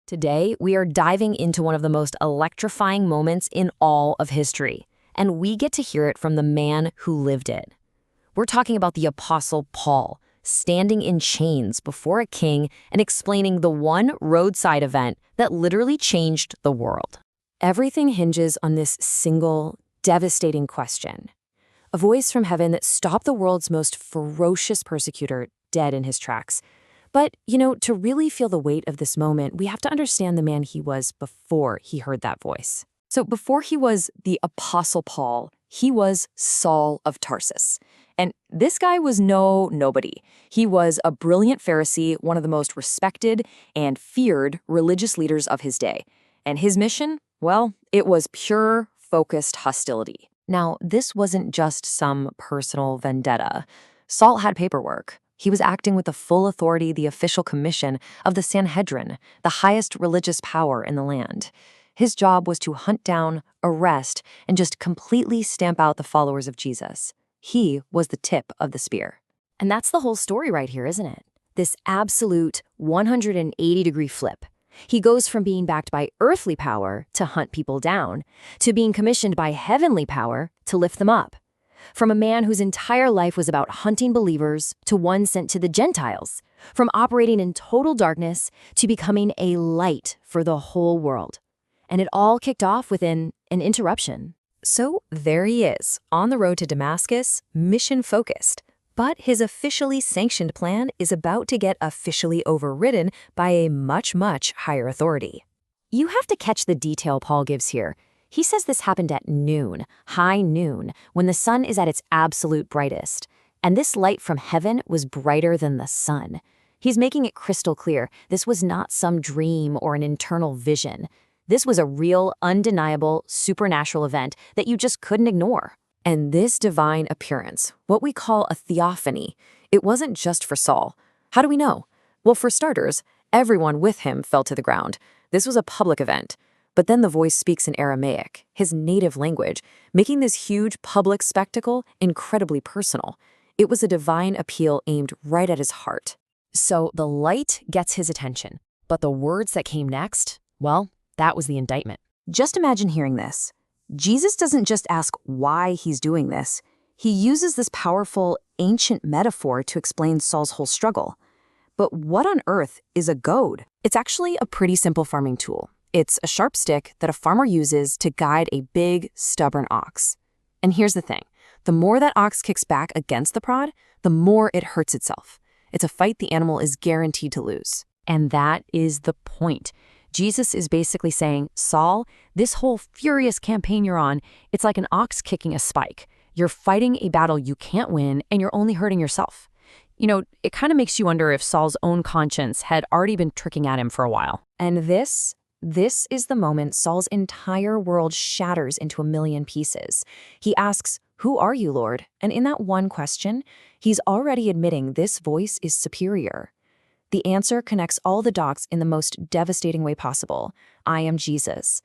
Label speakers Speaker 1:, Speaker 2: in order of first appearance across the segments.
Speaker 1: Today, we are diving into one of the most electrifying moments in all of history, and we get to hear it from the man who lived it. We're talking about the Apostle Paul, standing in chains before a king and explaining the one roadside event that literally changed the world. Everything hinges on this single, devastating question. A voice from heaven that stopped the world's most ferocious persecutor dead in his tracks. But, to really feel the weight of this moment, we have to understand the man he was before he heard that voice. So before he was the Apostle Paul, he was Saul of Tarsus. And this guy was nobody. He was a brilliant Pharisee, one of the most respected and feared religious leaders of his day. And his mission? Well, it was pure, focused hostility. Now, this wasn't just some personal vendetta. Saul had paperwork. He was acting with the full authority, the official commission of the Sanhedrin, the highest religious power in the land. His job was to hunt down, arrest, and just completely stamp out the followers of Jesus. He was the tip of the spear. And that's the whole story right here, isn't it? This absolute 180-degree flip. He goes from being backed by earthly power to hunt people down, to being commissioned by heavenly power to lift them up. From a man whose entire life was about hunting believers to one sent to the Gentiles. From operating in total darkness to becoming a light for the whole world. And it all kicked off with an interruption. So there he is, on the road to Damascus, mission-focused. But his officially sanctioned plan is about to get officially overridden by a much, much higher authority. You have to catch the detail Paul gives here. He says this happened at noon, high noon, when the sun is at its absolute brightest. And this light from heaven was brighter than the sun. He's making it crystal clear this was not some dream or an internal vision. This was a real, undeniable, supernatural event that you just couldn't ignore. And this divine appearance, what we call a theophany, it wasn't just for Saul. How do we know? Well, for starters, everyone with him fell to the ground. This was a public event. But then the voice speaks in Aramaic, his native language, making this huge public spectacle incredibly personal. It was a divine appeal aimed right at his heart. So the light gets his attention. But the words that came next, well, that was the indictment. Just imagine hearing this. Jesus doesn't just ask why he's doing this. He uses this powerful, ancient metaphor to explain Saul's whole struggle. But what on earth is a goad? It's actually a pretty simple farming tool. It's a sharp stick that a farmer uses to guide a big, stubborn ox. And here's the thing. The more that ox kicks back against the prod, the more it hurts itself. It's a fight the animal is guaranteed to lose. And that is the point. Jesus is basically saying, Saul, this whole furious campaign you're on, it's like an ox kicking a spike. You're fighting a battle you can't win, and you're only hurting yourself. It kind of makes you wonder if Saul's own conscience had already been tricking at him for a while. And this is the moment Saul's entire world shatters into a million pieces. He asks, "Who are you, Lord?" And in that one question, he's already admitting this voice is superior. The answer connects all the dots in the most devastating way possible. I am Jesus.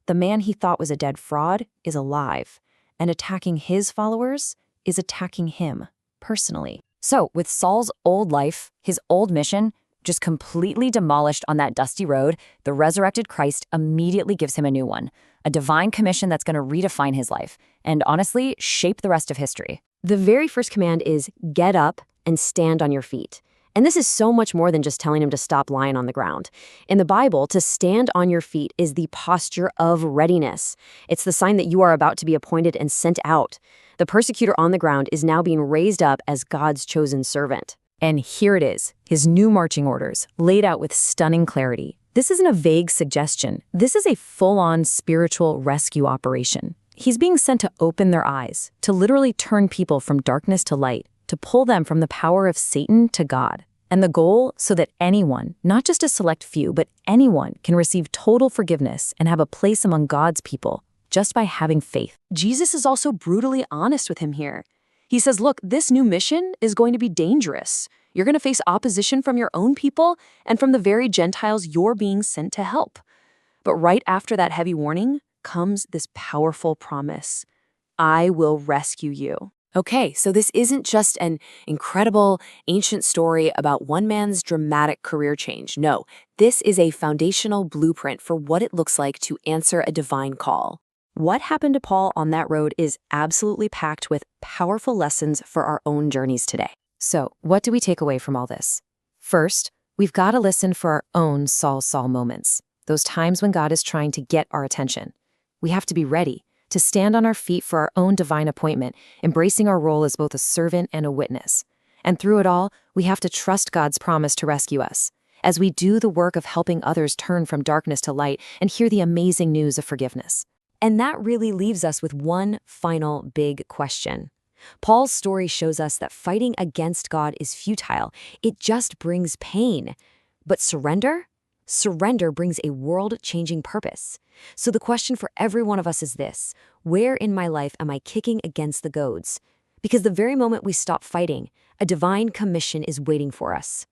Speaker 1: The man he thought was a dead fraud is alive, and attacking his followers is attacking him personally. So, with Saul's old life, his old mission, just completely demolished on that dusty road, the resurrected Christ immediately gives him a new one, a divine commission that's going to redefine his life, and honestly, shape the rest of history. The very first command is, get up and stand on your feet. And this is so much more than just telling him to stop lying on the ground. In the Bible, to stand on your feet is the posture of readiness. It's the sign that you are about to be appointed and sent out. The persecutor on the ground is now being raised up as God's chosen servant. And here it is, his new marching orders, laid out with stunning clarity. This isn't a vague suggestion. This is a full-on spiritual rescue operation. He's being sent to open their eyes, to literally turn people from darkness to light, to pull them from the power of Satan to God. And the goal, so that anyone, not just a select few, but anyone can receive total forgiveness and have a place among God's people just by having faith. Jesus is also brutally honest with him here. He says, look, this new mission is going to be dangerous. You're going to face opposition from your own people and from the very Gentiles you're being sent to help. But right after that heavy warning comes this powerful promise. I will rescue you.
Speaker 2: Okay, so this isn't just an incredible ancient story about one man's dramatic career change. No, this is a foundational blueprint for what it looks like to answer a divine call. What happened to Paul on that road is absolutely packed with powerful lessons for our own journeys today.
Speaker 1: So, what do we take away from all this? First, we've got to listen for our own Saul moments, those times when God is trying to get our attention. We have to be ready to stand on our feet for our own divine appointment, embracing our role as both a servant and a witness. And through it all, we have to trust God's promise to rescue us, as we do the work of helping others turn from darkness to light and hear the amazing news of forgiveness. And that really leaves us with one final big question. Paul's story shows us that fighting against God is futile. It just brings pain. But surrender? Surrender brings a world-changing purpose. So the question for every one of us is this: where in my life am I kicking against the goads? Because the very moment we stop fighting, a divine commission is waiting for us.